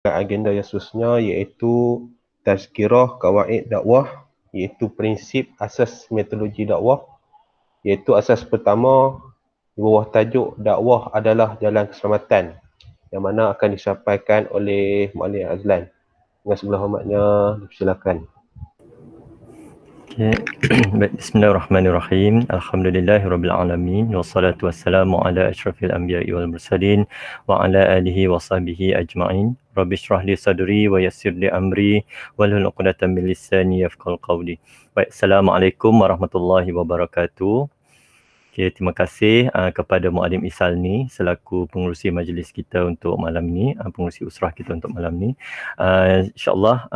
agenda yang seterusnya iaitu tazkirah kawaid dakwah, iaitu prinsip asas metodologi dakwah, iaitu asas pertama di bawah tajuk dakwah adalah jalan keselamatan, yang mana akan disampaikan oleh Muallim Azlan. Dengan segala hormatnya, silakan. Okay. Baik, bismillahirrahmanirrahim. Alhamdulillahirrabbilalamin. Wassalatu wassalamu ala ashrafil anbiya'i wal mursalin wa ala alihi wa sahbihi ajma'in. Rabbi shrah li sadri wa yassir li amri wahlul 'uqdatam min lisani yafqahu qawli. Baik, assalamualaikum warahmatullahi wabarakatuh. Okay, terima kasih kepada Muallim Isalni selaku pengerusi majlis kita untuk malam ini, pengerusi usrah kita untuk malam ini. InsyaAllah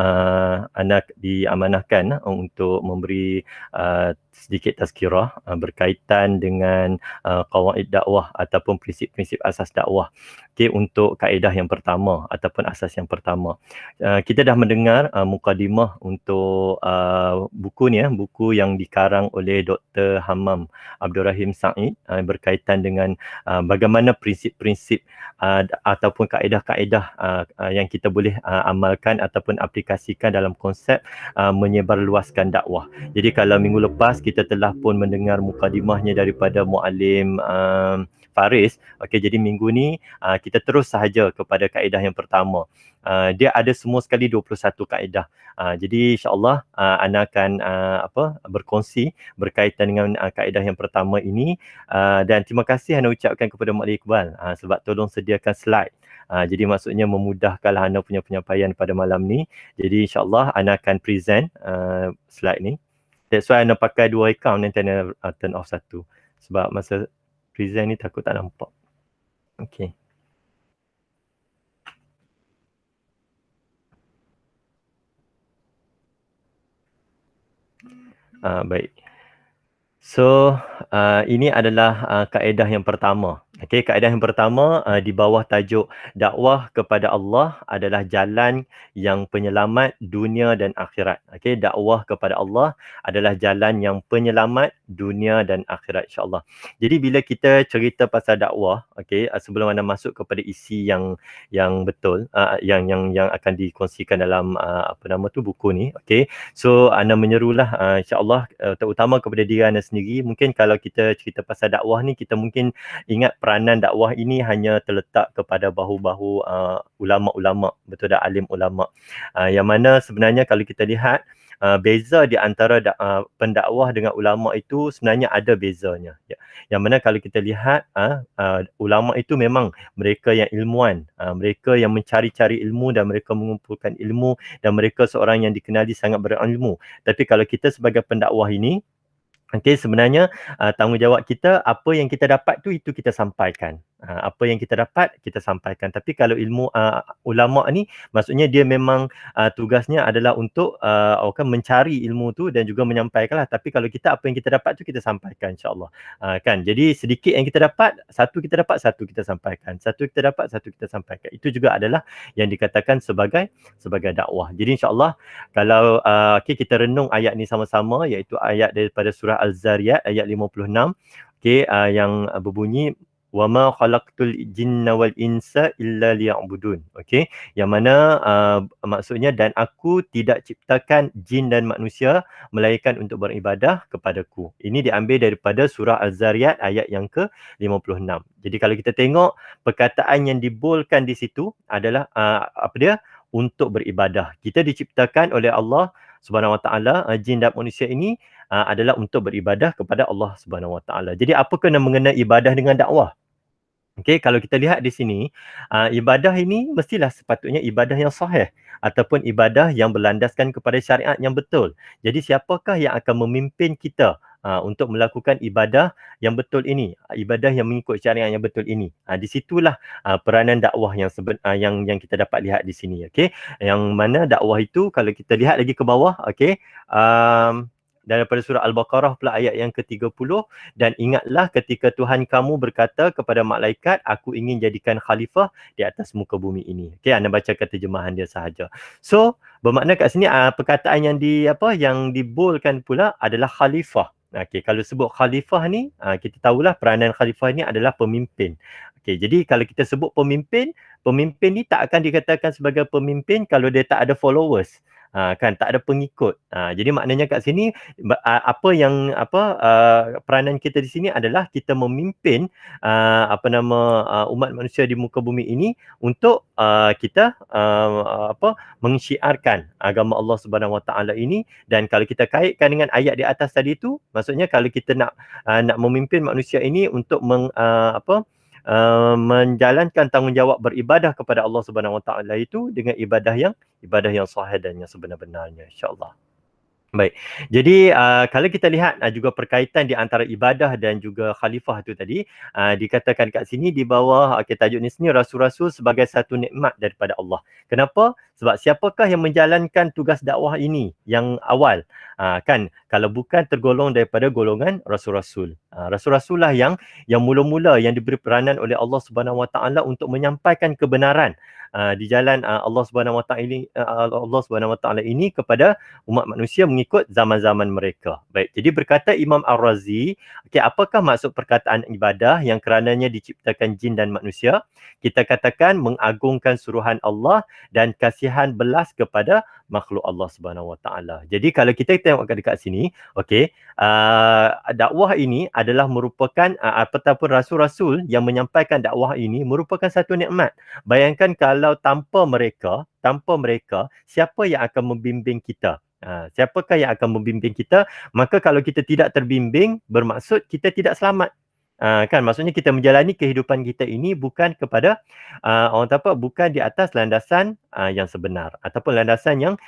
anda diamanahkan untuk memberi sedikit tazkirah berkaitan dengan qawaid dakwah ataupun prinsip-prinsip asas dakwah. Okay, untuk kaedah yang pertama ataupun asas yang pertama. Kita dah mendengar mukadimah untuk buku ni, buku yang dikarang oleh Dr. Hammam Abdul Rahim Said berkaitan dengan bagaimana prinsip-prinsip ataupun kaedah-kaedah yang kita boleh amalkan ataupun aplikasikan dalam konsep menyebarluaskan dakwah. Jadi kalau minggu lepas kita telah pun mendengar mukadimahnya daripada Muallim Faris, okey, jadi minggu ni kita terus sahaja kepada kaedah yang pertama. Dia ada semua sekali 21 kaedah. Jadi insya-Allah ana akan berkongsi berkaitan dengan kaedah yang pertama ini, dan terima kasih ana ucapkan kepada Muallim Iqbal sebab tolong sediakan slide. Jadi maksudnya memudahkanlah anda punya penyampaian pada malam ni. Jadi insya-Allah ana akan present slide ni. That's why ana pakai dua account, nanti ana turn off satu sebab masa present ni takut tak nampak. Okey. Baik. So, ini adalah kaedah yang pertama. Okey, kaedah yang pertama di bawah tajuk dakwah kepada Allah adalah jalan yang penyelamat dunia dan akhirat. Okey, dakwah kepada Allah adalah jalan yang penyelamat dunia dan akhirat, insya-Allah. Jadi bila kita cerita pasal dakwah, okey, sebelum anda masuk kepada isi yang betul, yang akan dikongsikan dalam buku ni, okey. So anda menyerulah insya-Allah terutama kepada diri anda sendiri. Mungkin kalau kita cerita pasal dakwah ni, kita mungkin ingat peranan dakwah ini hanya terletak kepada bahu-bahu ulama-ulama, betul tak, alim ulama. Yang mana sebenarnya kalau kita lihat beza di antara pendakwah dengan ulama itu sebenarnya ada bezanya. Yang mana kalau kita lihat ulama itu memang mereka yang ilmuwan, mereka yang mencari-cari ilmu dan mereka mengumpulkan ilmu dan mereka seorang yang dikenali sangat berilmu. Tapi kalau kita sebagai pendakwah ini, okey, sebenarnya tanggungjawab kita, apa yang kita dapat tu itu kita sampaikan. Apa yang kita dapat kita sampaikan. Tapi kalau ilmu ulama ni, maksudnya dia memang tugasnya adalah untuk mencari ilmu tu dan juga menyampaikanlah. Tapi kalau kita, apa yang kita dapat tu kita sampaikan, insya-Allah. Kan. Jadi sedikit yang kita dapat, satu kita dapat, satu kita sampaikan. Satu kita dapat, satu kita sampaikan. Itu juga adalah yang dikatakan sebagai dakwah. Jadi insya-Allah kalau kita renung ayat ni sama-sama, iaitu ayat daripada surah Al-Zariyat ayat 56, yang berbunyi wama khalaqtul jinna wal insa illa liya'budun. Okey, yang mana maksudnya, dan aku tidak ciptakan jin dan manusia melainkan untuk beribadah kepadaku. Ini diambil daripada surah Al-Zariyat ayat yang ke-56. Jadi kalau kita tengok perkataan yang dibolkan di situ adalah untuk beribadah. Kita diciptakan oleh Allah Subhanahu Wa Taala, jin dan manusia ini adalah untuk beribadah kepada Allah Subhanahu Wa Taala. Jadi apa kena mengenai ibadah dengan dakwah? Okey, kalau kita lihat di sini, ibadah ini mestilah sepatutnya ibadah yang sahih ataupun ibadah yang berlandaskan kepada syariat yang betul. Jadi siapakah yang akan memimpin kita untuk melakukan ibadah yang betul ini, ibadah yang mengikut syariat yang betul ini? Di situlah peranan dakwah yang kita dapat lihat di sini. Okey, yang mana dakwah itu kalau kita lihat lagi ke bawah, okey, daripada surah Al-Baqarah pula ayat yang ke-30, dan ingatlah ketika Tuhan kamu berkata kepada malaikat, aku ingin jadikan khalifah di atas muka bumi ini. Okey, anda bacakan terjemahan dia sahaja. So, bermakna kat sini perkataan yang dibolkan pula adalah khalifah. Okey, kalau sebut khalifah ni, kita tahulah peranan khalifah ni adalah pemimpin. Okey, jadi kalau kita sebut pemimpin, pemimpin ni tak akan dikatakan sebagai pemimpin kalau dia tak ada followers. Kan tak ada pengikut. Jadi maknanya kat sini peranan kita di sini adalah kita memimpin umat manusia di muka bumi ini untuk kita mengsyiarkan agama Allah Subhanahu Wa Taala ini. Dan kalau kita kaitkan dengan ayat di atas tadi tu, maksudnya kalau kita nak memimpin manusia ini untuk menjalankan tanggungjawab beribadah kepada Allah Subhanahu Wa Taala itu dengan ibadah yang sahih dan yang sebenar-benarnya, insya-Allah. Baik. Jadi kalau kita lihat juga perkaitan di antara ibadah dan juga khalifah tu tadi, dikatakan kat sini di bawah tajuk ni sini, rasul-rasul sebagai satu nikmat daripada Allah. Kenapa? Sebab siapakah yang menjalankan tugas dakwah ini yang awal? Kan kalau bukan tergolong daripada golongan rasul-rasul. Rasul-rasul lah yang mula-mula yang diberi peranan oleh Allah Subhanahu Wa Taala untuk menyampaikan kebenaran di jalan Allah Subhanahu Wa Taala ini kepada umat manusia mengikut zaman-zaman mereka. Baik, jadi berkata Imam Ar-Razi, apakah maksud perkataan ibadah yang kerananya diciptakan jin dan manusia? Kita katakan mengagungkan suruhan Allah dan kasihan belas kepada makhluk Allah Subhanahu Wa Taala. Jadi kalau kita tengok dekat sini, dakwah ini adalah merupakan ataupun rasul-rasul yang menyampaikan dakwah ini merupakan satu nikmat. Bayangkan kalau tanpa mereka, siapa yang akan membimbing kita? Siapakah yang akan membimbing kita? Maka kalau kita tidak terbimbing, bermaksud kita tidak selamat. Kan maksudnya kita menjalani kehidupan kita ini bukan kepada bukan di atas landasan yang sebenar ataupun landasan yang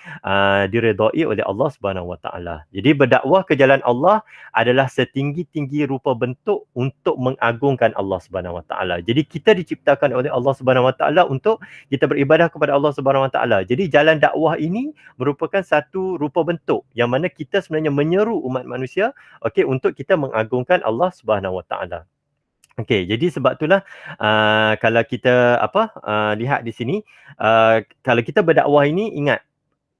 diredai oleh Allah Subhanahu Wa Taala. Jadi berdakwah ke jalan Allah adalah setinggi-tinggi rupa bentuk untuk mengagungkan Allah Subhanahu Wa Taala. Jadi kita diciptakan oleh Allah Subhanahu Wa Taala untuk kita beribadah kepada Allah Subhanahu Wa Taala. Jadi jalan dakwah ini merupakan satu rupa bentuk yang mana kita sebenarnya menyeru umat manusia untuk kita mengagungkan Allah Subhanahu Wa Taala. Okey, jadi sebab itulah kalau kita lihat di sini, kalau kita berdakwah ini, ingat,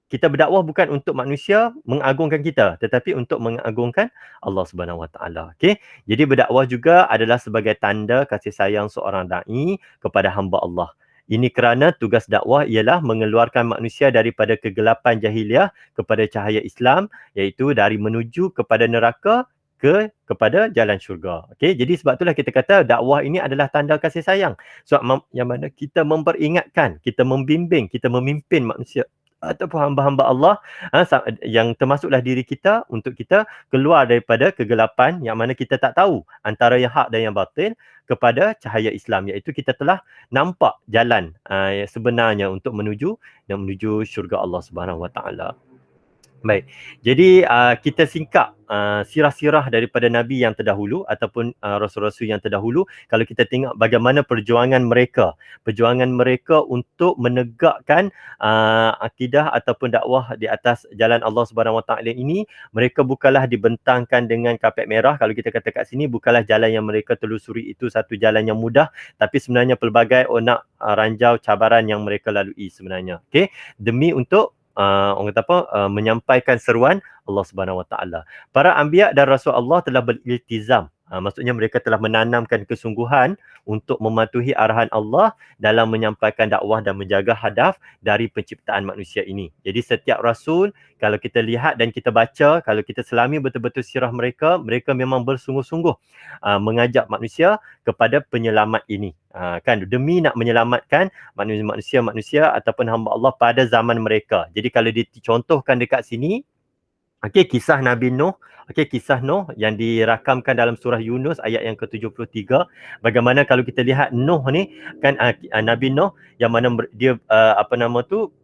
kita berdakwah bukan untuk manusia mengagungkan kita, tetapi untuk mengagungkan Allah Subhanahu Wa Taala. Okey, jadi berdakwah juga adalah sebagai tanda kasih sayang seorang dai kepada hamba Allah. Ini kerana tugas dakwah ialah mengeluarkan manusia daripada kegelapan jahiliah kepada cahaya Islam, iaitu dari menuju kepada neraka kepada jalan syurga. Okey, jadi sebab itulah kita kata dakwah ini adalah tanda kasih sayang. Sebab yang mana kita memperingatkan, kita membimbing, kita memimpin manusia ataupun hamba-hamba Allah yang termasuklah diri kita untuk kita keluar daripada kegelapan yang mana kita tak tahu antara yang hak dan yang batil kepada cahaya Islam, iaitu kita telah nampak jalan sebenarnya untuk menuju syurga Allah Subhanahu Wa Taala. Baik, jadi kita singkap sirah-sirah daripada Nabi yang terdahulu ataupun Rasul-Rasul yang terdahulu. Kalau kita tengok bagaimana perjuangan mereka untuk menegakkan akidah ataupun dakwah di atas jalan Allah Subhanahu Wa Taala ini, mereka bukanlah dibentangkan dengan kapet merah. Kalau kita kata kat sini, bukanlah jalan yang mereka telusuri itu satu jalan yang mudah, tapi sebenarnya pelbagai onak ranjau cabaran yang mereka lalui sebenarnya. Okey, demi untuk menyampaikan seruan Allah Subhanahu Wa Taala. Para anbiya dan rasul Allah telah beriltizam. Maksudnya mereka telah menanamkan kesungguhan untuk mematuhi arahan Allah dalam menyampaikan dakwah dan menjaga hadaf dari penciptaan manusia ini. Jadi setiap rasul, kalau kita lihat dan kita baca, kalau kita selami betul-betul sirah mereka, mereka memang bersungguh-sungguh mengajak manusia kepada penyelamat ini. Kan demi nak menyelamatkan manusia-manusia ataupun hamba Allah pada zaman mereka. Jadi kalau dicontohkan dekat sini, kisah Nabi Nuh, kisah Nuh yang dirakamkan dalam surah Yunus ayat yang ke-73. Bagaimana kalau kita lihat Nuh ni, kan Nabi Nuh yang mana dia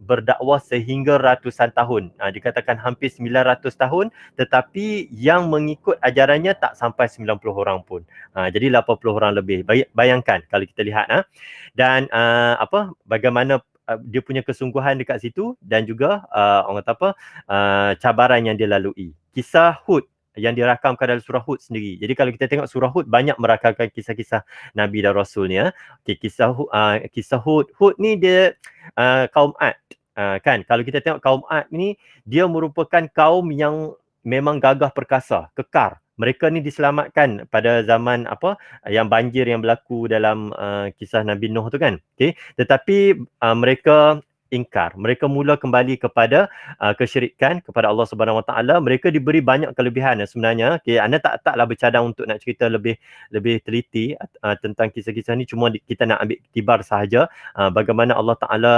berdakwah sehingga ratusan tahun. Dikatakan hampir 900 tahun, tetapi yang mengikut ajarannya tak sampai 90 orang pun. Jadi 80 orang lebih. Bayangkan kalau kita lihat dan bagaimana dia punya kesungguhan dekat situ dan juga cabaran yang dia lalui. Kisah Hud yang dirakamkan dalam surah Hud sendiri. Jadi kalau kita tengok surah Hud, banyak merakamkan kisah-kisah Nabi dan Rasul ni. Kisah Hud. Hud ni dia kaum Ad. Kan kalau kita tengok kaum Ad ni, dia merupakan kaum yang memang gagah perkasa, kekar. Mereka ni diselamatkan pada zaman yang banjir yang berlaku dalam kisah Nabi Nuh tu kan. Okey, tetapi mereka ingkar. Mereka mula kembali kepada kesyirikan kepada Allah Subhanahu Wa Taala. Mereka diberi banyak kelebihan sebenarnya. Okey, anda taklah bercadang untuk nak cerita lebih teliti tentang kisah-kisah ni, cuma kita nak ambil iktibar sahaja bagaimana Allah Taala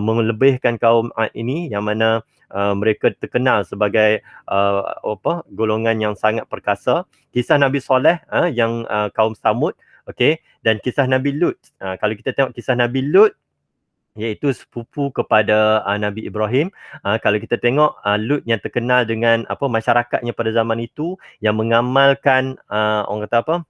melebihkan kaum Ad ini yang mana mereka terkenal sebagai golongan yang sangat perkasa. Kisah Nabi Soleh yang kaum Samud, okey, dan kisah Nabi Lut. Kalau kita tengok kisah Nabi Lut, iaitu sepupu kepada Nabi Ibrahim. Kalau kita tengok Lut yang terkenal dengan masyarakatnya pada zaman itu yang mengamalkan orang kata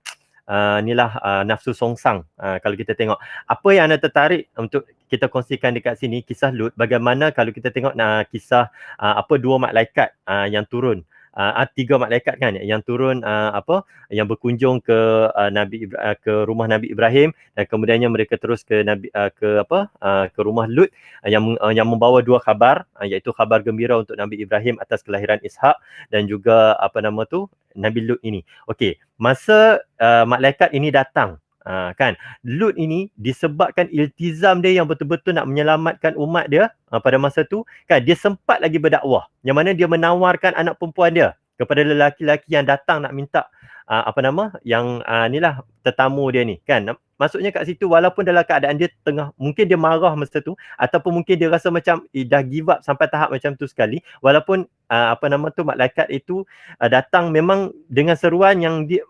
inilah nafsu songsang. Kalau kita tengok apa yang anda tertarik untuk kita kongsikan dekat sini, kisah Lut, bagaimana kalau kita tengok kisah dua malaikat yang turun, tiga malaikat kan yang turun yang berkunjung ke ke rumah Nabi Ibrahim, dan kemudiannya mereka terus ke ke rumah Lut yang membawa dua khabar, iaitu khabar gembira untuk Nabi Ibrahim atas kelahiran Ishak dan juga Nabi Lut ini. Okey, masa malaikat ini datang, kan, Lut ini disebabkan iltizam dia yang betul-betul nak menyelamatkan umat dia pada masa tu, kan, dia sempat lagi berdakwah, yang mana dia menawarkan anak perempuan dia kepada lelaki-lelaki yang datang nak minta yang inilah tetamu dia ni, kan. Maksudnya kat situ, walaupun dalam keadaan dia mungkin dia marah masa tu, ataupun mungkin dia rasa macam dah give up sampai tahap macam tu sekali, walaupun malaikat itu datang memang dengan seruan yang dia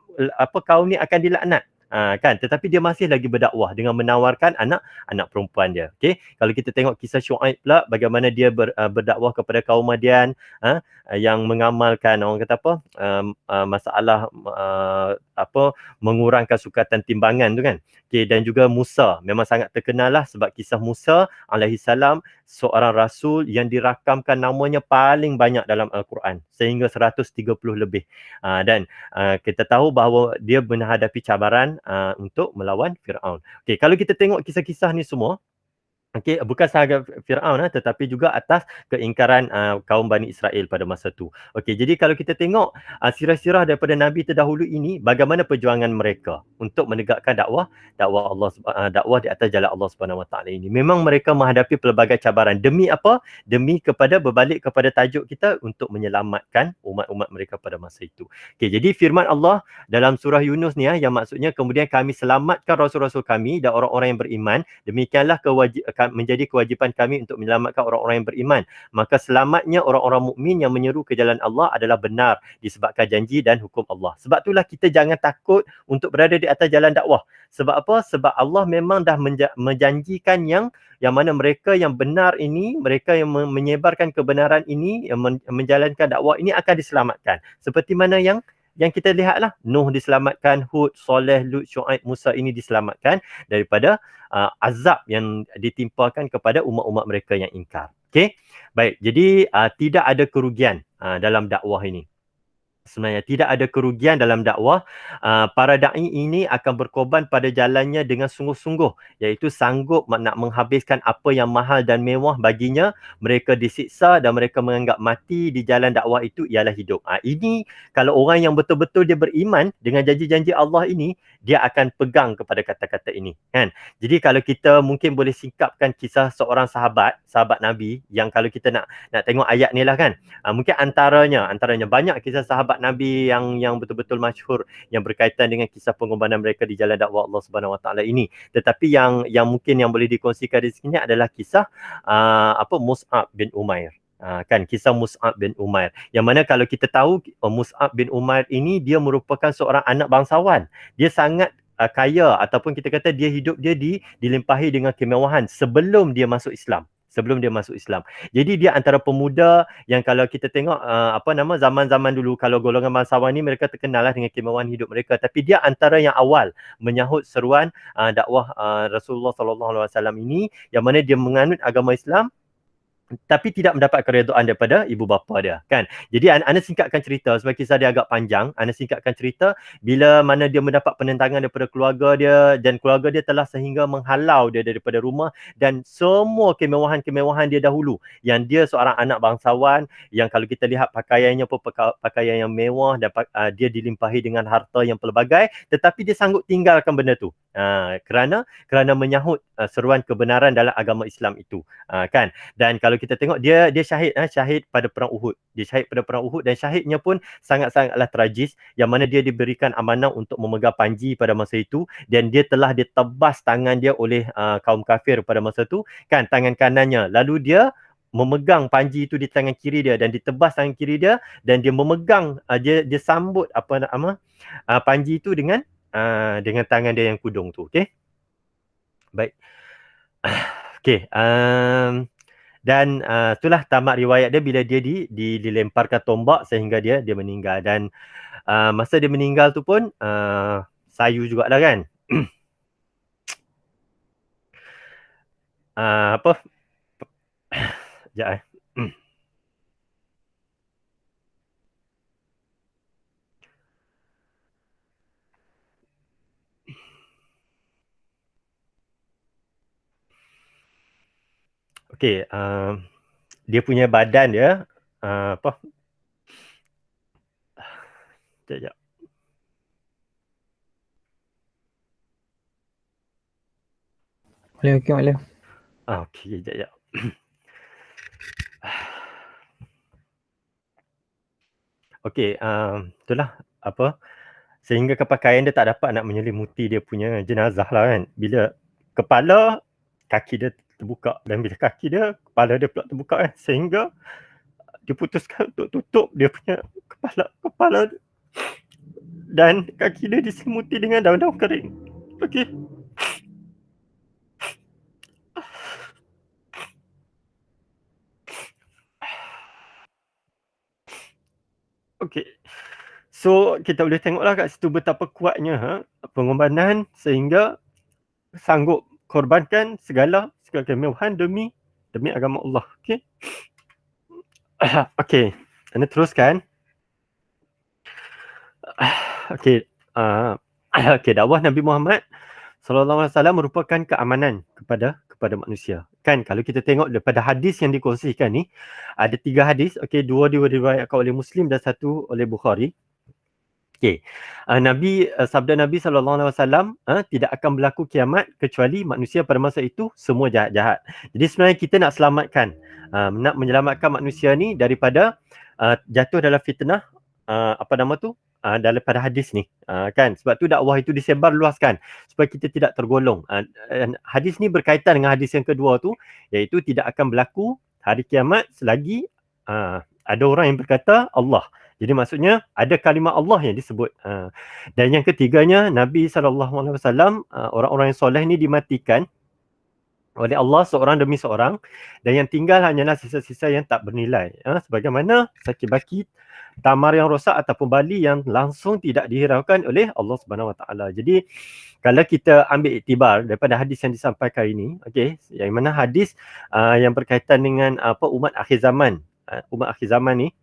kaum ni akan dilaknat, kan, tetapi dia masih lagi berdakwah dengan menawarkan anak perempuan dia. Okey, kalau kita tengok kisah Syuaib pula, bagaimana dia berdakwah kepada kaum Madian yang mengamalkan orang kata masalah mengurangkan sukatan timbangan tu kan. Okey, dan juga Musa memang sangat terkenal lah, sebab kisah Musa alaihissalam seorang rasul yang dirakamkan namanya paling banyak dalam Al-Quran, sehingga 130 lebih. Dan kita tahu bahawa dia menghadapi cabaran untuk melawan Firaun. Okey, kalau kita tengok kisah-kisah ni semua, okey, bukan sahaja Firaun tetapi juga atas keingkaran kaum Bani Israel pada masa tu. Okey, jadi kalau kita tengok sirah-sirah daripada nabi terdahulu ini, bagaimana perjuangan mereka untuk menegakkan dakwah Allah, dakwah di atas jalan Allah Subhanahu Wa Taala ini. Memang mereka menghadapi pelbagai cabaran. Demi apa? Demi berbalik kepada tajuk kita, untuk menyelamatkan umat-umat mereka pada masa itu. Okey, jadi firman Allah dalam surah Yunus ni yang maksudnya, kemudian kami selamatkan rasul-rasul kami dan orang-orang yang beriman. Demikianlah menjadi kewajipan kami untuk menyelamatkan orang-orang yang beriman. Maka selamatnya orang-orang mukmin yang menyeru ke jalan Allah adalah benar disebabkan janji dan hukum Allah. Sebab itulah kita jangan takut untuk berada di atas jalan dakwah. Sebab apa? Sebab Allah memang dah menjanjikan yang mana mereka yang benar ini, mereka yang menyebarkan kebenaran ini, yang menjalankan dakwah ini akan diselamatkan. Seperti mana yang kita lihatlah, Nuh diselamatkan, Hud, Soleh, Lut, Syuaib, Musa ini diselamatkan daripada azab yang ditimpakan kepada umat-umat mereka yang ingkar. Okey, baik. Jadi tidak ada kerugian dalam dakwah ini. Sebenarnya tidak ada kerugian dalam dakwah. Para da'i ini akan berkorban pada jalannya dengan sungguh-sungguh, iaitu sanggup nak menghabiskan apa yang mahal dan mewah baginya. Mereka disiksa dan mereka menganggap mati di jalan dakwah itu ialah hidup. Ini kalau orang yang betul-betul dia beriman dengan janji-janji Allah ini, dia akan pegang kepada kata-kata ini, kan. Jadi kalau kita mungkin boleh singkapkan kisah seorang sahabat Nabi, yang kalau kita nak tengok ayat ni lah kan, mungkin antaranya banyak kisah sahabat Nabi yang betul-betul masyhur yang berkaitan dengan kisah pengorbanan mereka di jalan dakwah Allah Subhanahu Wa Taala ini. Tetapi yang mungkin yang boleh dikongsikan di sini adalah kisah Mus'ab bin Umair. Kan, kisah Mus'ab bin Umair, yang mana kalau kita tahu Mus'ab bin Umair ini dia merupakan seorang anak bangsawan. Dia sangat kaya, ataupun kita kata dia hidup dia dilimpahi dengan kemewahan sebelum dia masuk Islam. Jadi dia antara pemuda yang kalau kita tengok zaman-zaman dulu, kalau golongan bangsawan ni mereka terkenal lah dengan kemewahan hidup mereka, tapi dia antara yang awal menyahut seruan dakwah Rasulullah SAW ini, yang mana dia menganut agama Islam tapi tidak mendapat keredaan daripada ibu bapa dia, kan. Jadi Ana singkatkan cerita sebab kisah dia agak panjang. Ana singkatkan cerita bila mana dia mendapat penentangan daripada keluarga dia dan keluarga dia telah sehingga menghalau dia daripada rumah dan semua kemewahan-kemewahan dia dahulu. Yang dia seorang anak bangsawan yang kalau kita lihat pakaiannya pun pakaian yang mewah dan dia dilimpahi dengan harta yang pelbagai, tetapi dia sanggup tinggalkan benda tu. Kerana menyahut seruan kebenaran dalam agama Islam itu, kan. Dan kalau kita tengok dia syahid pada perang Uhud. Dia syahid pada perang Uhud dan syahidnya pun sangat-sangatlah tragis yang mana dia diberikan amanah untuk memegang panji pada masa itu dan dia telah ditebas tangan dia oleh kaum kafir pada masa itu, kan, tangan kanannya. Lalu dia memegang panji itu di tangan kiri dia dan ditebas tangan kiri dia dan dia memegang dia sambut panji itu dengan tangan dia yang kudung tu. Okey. Baik. Okey, dan itulah tamat riwayat dia bila dia dilemparkan tombak sehingga dia meninggal. Dan masa dia meninggal tu pun sayu jugalah, kan. Apa? Sekejap . Okey, dia punya badan dia apa? Sekejap. Boleh. Okey, sekejap. Okey, itulah apa? Sehingga kepakaian dia tak dapat nak menyelimuti dia punya jenazah lah, kan. Bila kepala, kaki dia terbuka dan bila kaki dia, kepala dia pula terbuka, kan. Sehingga diputuskan untuk tutup dia punya kepala dan kaki dia diselimuti dengan daun-daun kering. Okey. Okey. So kita boleh tengoklah kat situ betapa kuatnya pengorbanan sehingga sanggup korbankan segala kemewahan demi agama Allah. Okey. Okey. Anda teruskan. Okey. Okey, dakwah Nabi Muhammad sallallahu alaihi wasallam merupakan keamanan kepada manusia. Kan kalau kita tengok daripada hadis yang dikongsikan ni, ada 3 hadis. Okey, 2 diriwayatkan oleh Muslim dan 1 oleh Bukhari. Okey. Sabda Nabi sallallahu alaihi wasallam, tidak akan berlaku kiamat kecuali manusia pada masa itu semua jahat-jahat. Jadi sebenarnya kita nak selamatkan, nak menyelamatkan manusia ni daripada jatuh dalam fitnah daripada hadis ni, kan. Sebab tu dakwah itu disebar luaskan supaya kita tidak tergolong. Hadis ni berkaitan dengan hadis yang kedua tu, iaitu tidak akan berlaku hari kiamat selagi ada orang yang berkata Allah. Jadi maksudnya ada kalimah Allah yang disebut. Dan yang ketiganya, Nabi SAW, orang-orang yang soleh ni dimatikan oleh Allah seorang demi seorang dan yang tinggal hanyalah sisa-sisa yang tak bernilai. Sebagaimana saki-baki, tamar yang rosak ataupun bali yang langsung tidak dihiraukan oleh Allah Subhanahu Wa Taala. Jadi kalau kita ambil iktibar daripada hadis yang disampaikan ini, okey, yang mana hadis yang berkaitan dengan umat akhir zaman. Umat akhir zaman ni,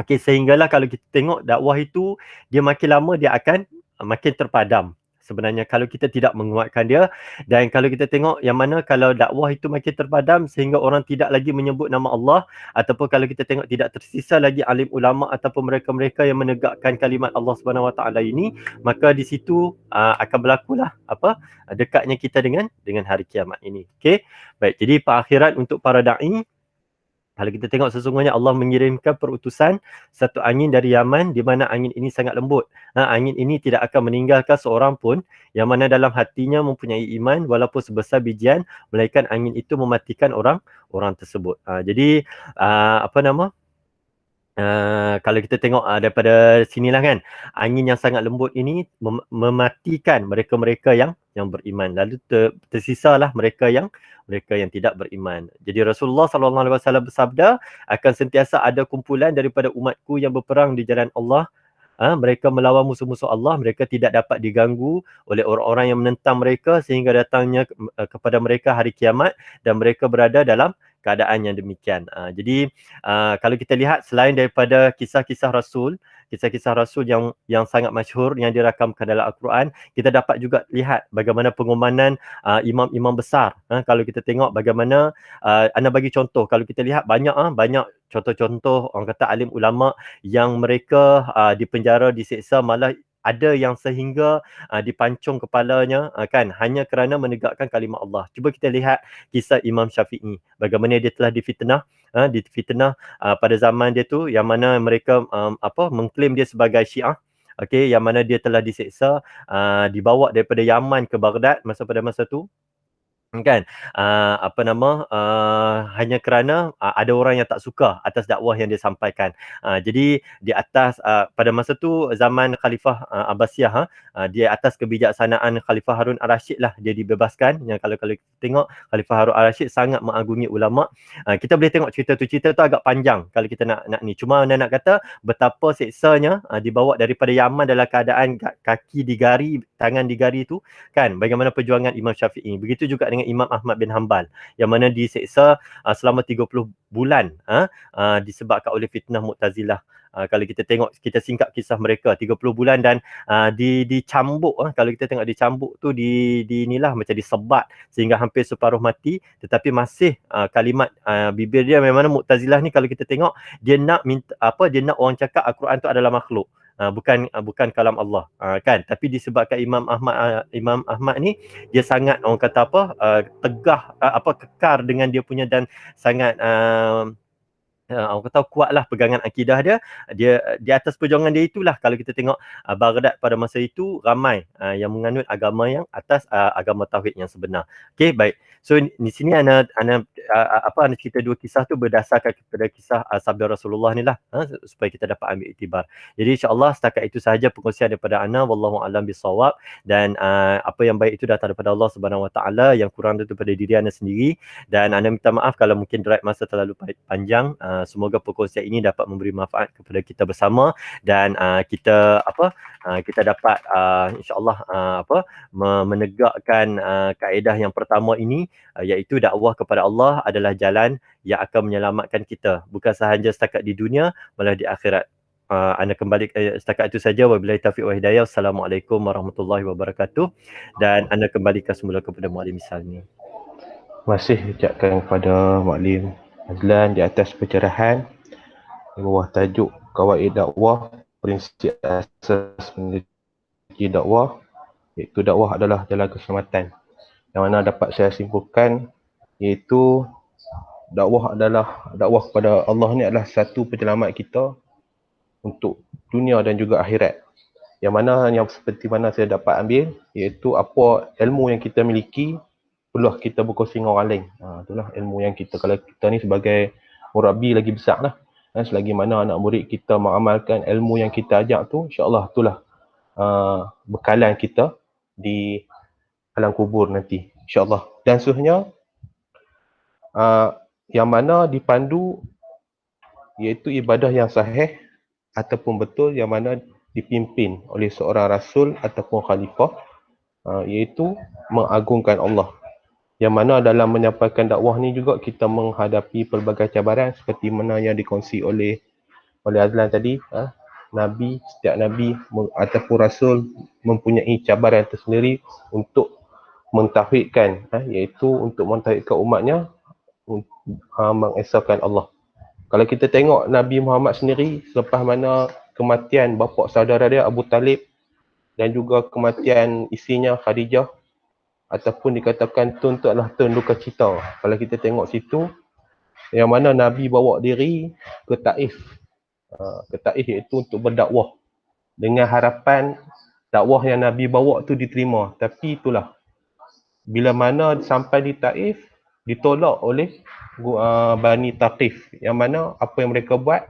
okey, sehinggalah kalau kita tengok dakwah itu dia makin lama dia akan makin terpadam. Sebenarnya kalau kita tidak menguatkan dia, dan kalau kita tengok yang mana kalau dakwah itu makin terpadam sehingga orang tidak lagi menyebut nama Allah, ataupun kalau kita tengok tidak tersisa lagi alim ulama ataupun mereka-mereka yang menegakkan kalimat Allah Subhanahu Wa Taala ini, maka di situ akan berlakulah dekatnya kita dengan hari kiamat ini. Okey. Baik, jadi perakhiran untuk para dai. Kalau kita tengok sesungguhnya Allah mengirimkan perutusan satu angin dari Yaman di mana angin ini sangat lembut. Angin ini tidak akan meninggalkan seorang pun yang mana dalam hatinya mempunyai iman walaupun sebesar bijian, melainkan angin itu mematikan orang tersebut. Jadi kalau kita tengok daripada sinilah, kan, angin yang sangat lembut ini mematikan mereka-mereka yang beriman. Lalu tersisalah mereka yang tidak beriman. Jadi Rasulullah sallallahu alaihi wasallam bersabda, akan sentiasa ada kumpulan daripada umatku yang berperang di jalan Allah. Mereka melawan musuh-musuh Allah, mereka tidak dapat diganggu oleh orang-orang yang menentang mereka sehingga datangnya kepada mereka hari kiamat dan mereka berada dalam keadaan yang demikian. Jadi kalau kita lihat selain daripada kisah-kisah Rasul yang sangat masyhur yang dirakamkan dalam Al-Quran, kita dapat juga lihat bagaimana pengorbanan imam-imam besar. Kalau kita tengok bagaimana anda bagi contoh, kalau kita lihat banyak contoh-contoh orang kata alim ulama yang mereka dipenjara, diseksa, malah ada yang sehingga dipancung kepalanya kan hanya kerana menegakkan kalimah Allah. Cuba kita lihat kisah Imam Syafi'i, bagaimana dia telah difitnah pada zaman dia tu, yang mana mereka mengklaim dia sebagai Syiah. Okey, yang mana dia telah diseksa, dibawa daripada Yaman ke Baghdad pada masa tu, kan, hanya kerana ada orang yang tak suka atas dakwah yang dia sampaikan. Jadi di atas pada masa tu zaman Khalifah Abbasiyah, dia atas kebijaksanaan Khalifah Harun Ar-Rasyid lah dia dibebaskan. Yang kalau kita tengok Khalifah Harun Ar-Rasyid sangat mengagungi ulama. Kita boleh tengok cerita tu agak panjang kalau kita nak ni. Cuma anda nak kata betapa seksanya dibawa daripada Yaman dalam keadaan kaki digari, tangan digari tu, kan, bagaimana perjuangan Imam Syafi'i. Begitu juga dengan Imam Ahmad bin Hanbal yang mana diseksa selama 30 bulan disebabkan oleh fitnah Mu'tazilah. Kalau kita tengok, kita singkat kisah mereka 30 bulan dan dicambuk. Kalau kita tengok dicambuk tu di inilah macam disebat sehingga hampir separuh mati, tetapi masih kalimat bibir dia memang Mu'tazilah ni, kalau kita tengok dia nak minta dia nak orang cakap Al-Quran tu adalah makhluk. Bukan kalam Allah, kan, tapi disebabkan Imam Ahmad ni dia sangat orang kata tegah, kekar dengan dia punya, dan sangat orang kata kuatlah pegangan akidah dia di atas perjuangan dia itulah. Kalau kita tengok Baghdad pada masa itu ramai yang menganut agama yang atas agama tauhid yang sebenar. Okey, baik. So di sini ana cerita dua kisah tu berdasarkan kepada kisah sabda Rasulullah ni lah, supaya kita dapat ambil iktibar. Jadi insya-Allah setakat itu sahaja perkongsian daripada ana, wallahu alam bisawab, dan apa yang baik itu datang daripada Allah Subhanahu Wa Taala, yang kurang daripada diri ana sendiri, dan ana minta maaf kalau mungkin drive masa terlalu panjang. Semoga perkongsian ini dapat memberi manfaat kepada kita bersama, dan kita dapat insya-Allah menegakkan kaedah yang pertama ini, iaitu dakwah kepada Allah adalah jalan yang akan menyelamatkan kita bukan sahaja setakat di dunia, malah di akhirat. Anda kembali setakat itu saja. Wabillahi taufiq wa hidayah. Assalamualaikum warahmatullahi wabarakatuh. Dan anda kembalikan semula kepada Muallim Salmi. Terima kasih ucapkan kepada Muallim Azlan di atas pencerahan di bawah tajuk Qawaid Dakwah, prinsip asas menjadi dakwah, iaitu dakwah adalah jalan keselamatan. Yang mana dapat saya simpulkan iaitu dakwah kepada Allah ni adalah satu penyelamat kita untuk dunia dan juga akhirat. Yang seperti mana saya dapat ambil iaitu apa ilmu yang kita miliki perlu kita berkongsi dengan orang lain. Itulah ilmu yang kita, kalau kita ni sebagai murabi lagi besar lah. Selagi mana anak murid kita mengamalkan ilmu yang kita ajak tu, insya-Allah itulah bekalan kita di alam kubur nanti, insya-Allah. Dan seterusnya yang mana dipandu iaitu ibadah yang sahih ataupun betul, yang mana dipimpin oleh seorang rasul ataupun khalifah, iaitu mengagungkan Allah. Yang mana dalam menyampaikan dakwah ni juga kita menghadapi pelbagai cabaran seperti mana yang dikongsi oleh Azlan tadi. Setiap Nabi ataupun Rasul mempunyai cabaran tersendiri untuk mentauhidkan, iaitu untuk mentauhidkan umatnya, mengesahkan Allah. Kalau kita tengok Nabi Muhammad sendiri, selepas mana kematian bapa saudara dia Abu Talib dan juga kematian isinya Khadijah, ataupun dikatakan tun tu adalah tun duka cita. Kalau kita tengok situ, yang mana Nabi bawa diri ke Taif. Ke Taif iaitu untuk berdakwah. Dengan harapan dakwah yang Nabi bawa tu diterima. Tapi itulah, bila mana sampai di Taif, ditolak oleh Bani Taqif. Yang mana apa yang mereka buat,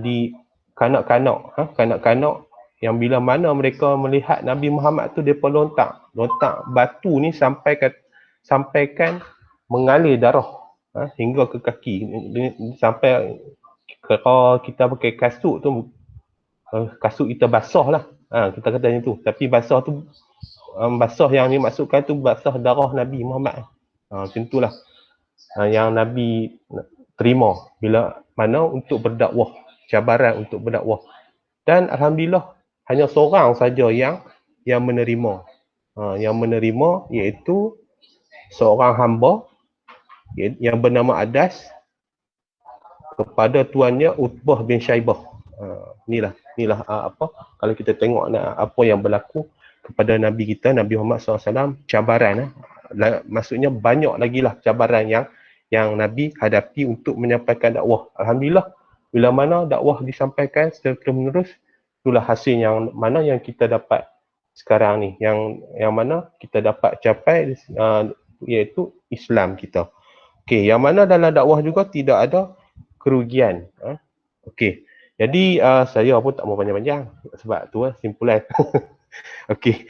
di kanak-kanak yang bila mana mereka melihat Nabi Muhammad tu, mereka lontak batu ni sampaikan mengalir darah hingga ke kaki, sampai kalau kita pakai kasut tu, kasut kita basah lah, kita kata macam tu, tapi basah tu basah yang dimaksudkan tu basah darah Nabi Muhammad. Macam itulah. yang Nabi terima bila mana untuk berdakwah, cabaran untuk berdakwah. Dan alhamdulillah hanya seorang saja yang menerima. Yang menerima iaitu seorang hamba yang bernama Adas kepada tuannya Utbah bin Syaibah. Inilah apa kalau kita tengok apa yang berlaku kepada Nabi kita Nabi Muhammad SAW, cabaran. Maksudnya banyak lagi lah cabaran yang Nabi hadapi untuk menyampaikan dakwah. Alhamdulillah bila mana dakwah disampaikan secara terus, itulah hasil yang mana yang kita dapat sekarang ni, yang mana kita dapat capai, iaitu Islam kita. Okey, yang mana dalam dakwah juga tidak ada kerugian. Okey. Jadi saya pun tak mau panjang-panjang sebab tu simpulan. Okey.